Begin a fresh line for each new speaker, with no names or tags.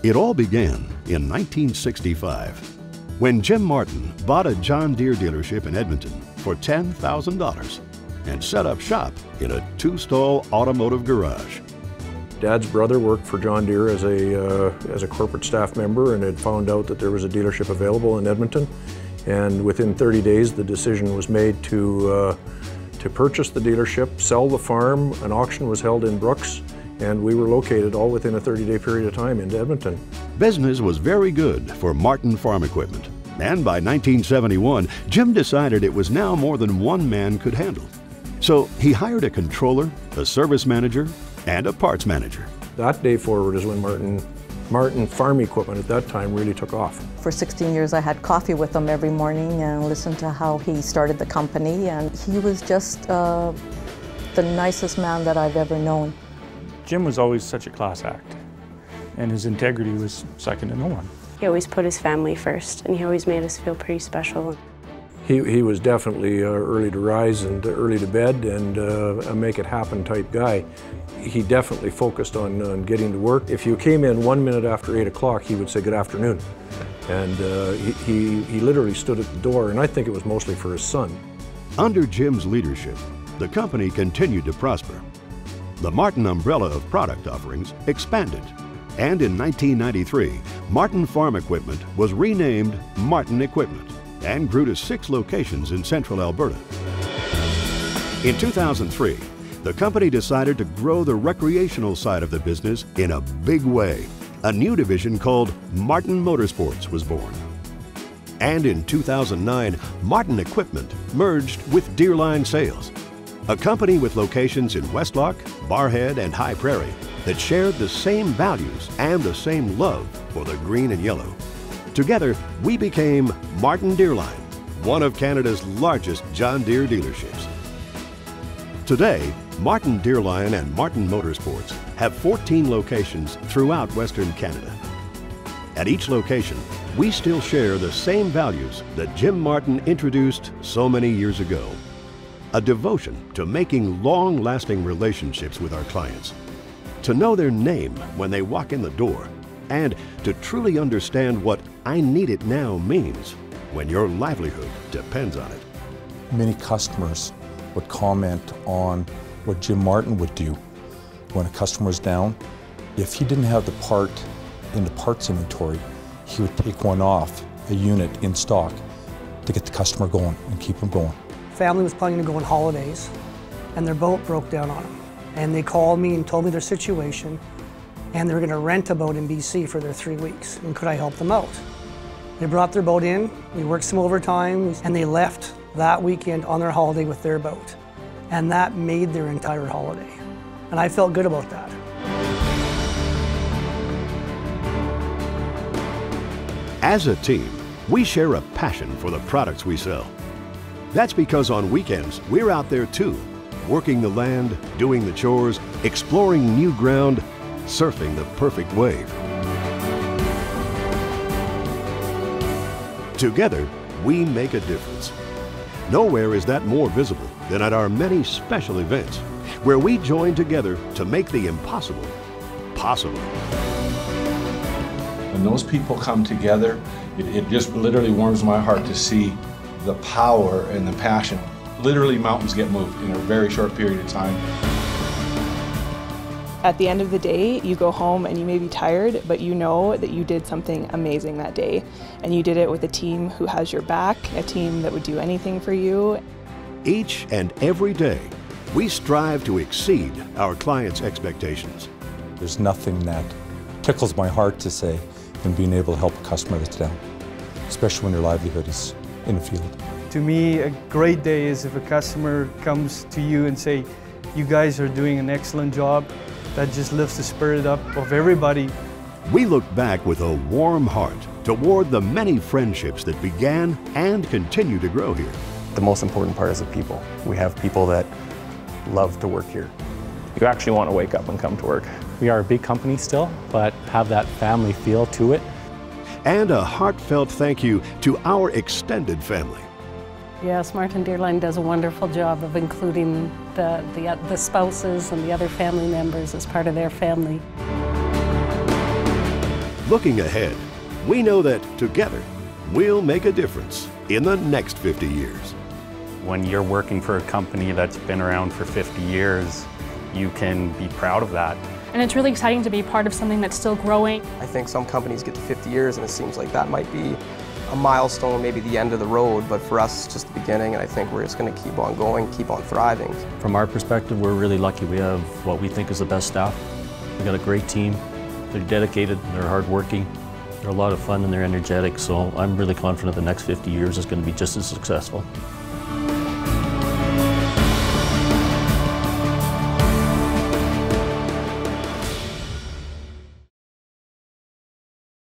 It all began in 1965 when Jim Martin bought a John Deere dealership in Edmonton for $10,000 and set up shop in a two-stall automotive garage.
Dad's brother worked for John Deere as a corporate staff member and had found out that there was a dealership available in Edmonton. And within 30 days, the decision was made to purchase the dealership, sell the farm. An auction was held in Brooks, and we were located all within a 30-day period of time into Edmonton.
Business was very good for Martin Farm Equipment, and by 1971, Jim decided it was now more than one man could handle. So he hired a controller, a service manager, and a parts manager.
That day forward is when Martin Farm Equipment at that time really took off.
For 16 years I had coffee with him every morning and listened to how he started the company, and he was just the nicest man that I've ever known.
Jim was always such a class act, and his integrity was second to no one.
He always put his family first, and he always made us feel pretty special.
He was definitely early to rise and early to bed and a make-it-happen type guy. He definitely focused on getting to work. If you came in 1 minute after 8 o'clock, he would say good afternoon. And he literally stood at the door, and I think it was mostly for his son.
Under Jim's leadership, the company continued to prosper. The Martin umbrella of product offerings expanded, and in 1993, Martin Farm Equipment was renamed Martin Equipment and grew to 6 locations in central Alberta. In 2003, the company decided to grow the recreational side of the business in a big way. A new division called Martin Motorsports was born. And in 2009, Martin Equipment merged with Deerline Sales, a company with locations in Westlock, Barrhead, and High Prairie that shared the same values and the same love for the green and yellow. Together, we became Martin Deerline, one of Canada's largest John Deere dealerships. Today, Martin Deerline and Martin Motorsports have 14 locations throughout Western Canada. At each location, we still share the same values that Jim Martin introduced so many years ago. A devotion to making long-lasting relationships with our clients, to know their name when they walk in the door, and to truly understand what "I need it now" means when your livelihood depends on it.
Many customers would comment on what Jim Martin would do when a customer was down. If he didn't have the part in the parts inventory, he would take one off a unit in stock to get the customer going and keep them going.
Family was planning to go on holidays, and their boat broke down on them. And they called me and told me their situation, and they were going to rent a boat in BC for their 3 weeks, and could I help them out? They brought their boat in, we worked some overtime, and they left that weekend on their holiday with their boat. And that made their entire holiday. And I felt good about that.
As a team, we share a passion for the products we sell. That's because on weekends, we're out there too, working the land, doing the chores, exploring new ground, surfing the perfect wave. Together, we make a difference. Nowhere is that more visible than at our many special events, where we join together to make the impossible possible.
When those people come together, it just literally warms my heart to see the power and the passion. Literally, mountains get moved in a very short period of time.
At the end of the day, you go home and you may be tired, but you know that you did something amazing that day. And you did it with a team who has your back, a team that would do anything for you.
Each and every day, we strive to exceed our clients' expectations.
There's nothing that tickles my heart to say than being able to help a customer that's down, especially when their livelihood is in the field.
To me, a great day is if a customer comes to you and say, "You guys are doing an excellent job." That just lifts the spirit up of everybody.
We look back with a warm heart toward the many friendships that began and continue to grow here.
The most important part is the people. We have people that love to work here.
You actually want to wake up and come to work. We are a big company still, but have that family feel to it.
And a heartfelt thank you to our extended family.
Yes, Martin Deerline does a wonderful job of including the spouses and the other family members as part of their family.
Looking ahead, we know that together we'll make a difference in the next 50 years.
When you're working for a company that's been around for 50 years, you can be proud of that.
And it's really exciting to be part of something that's still growing.
I think some companies get to 50 years and it seems like that might be a milestone, maybe the end of the road, but for us it's just the beginning, and I think we're just going to keep on going, keep on thriving.
From our perspective, we're really lucky. We have what we think is the best staff. We've got a great team. They're dedicated, they're hardworking, they're a lot of fun, and they're energetic, so I'm really confident the next 50 years is going to be just as successful.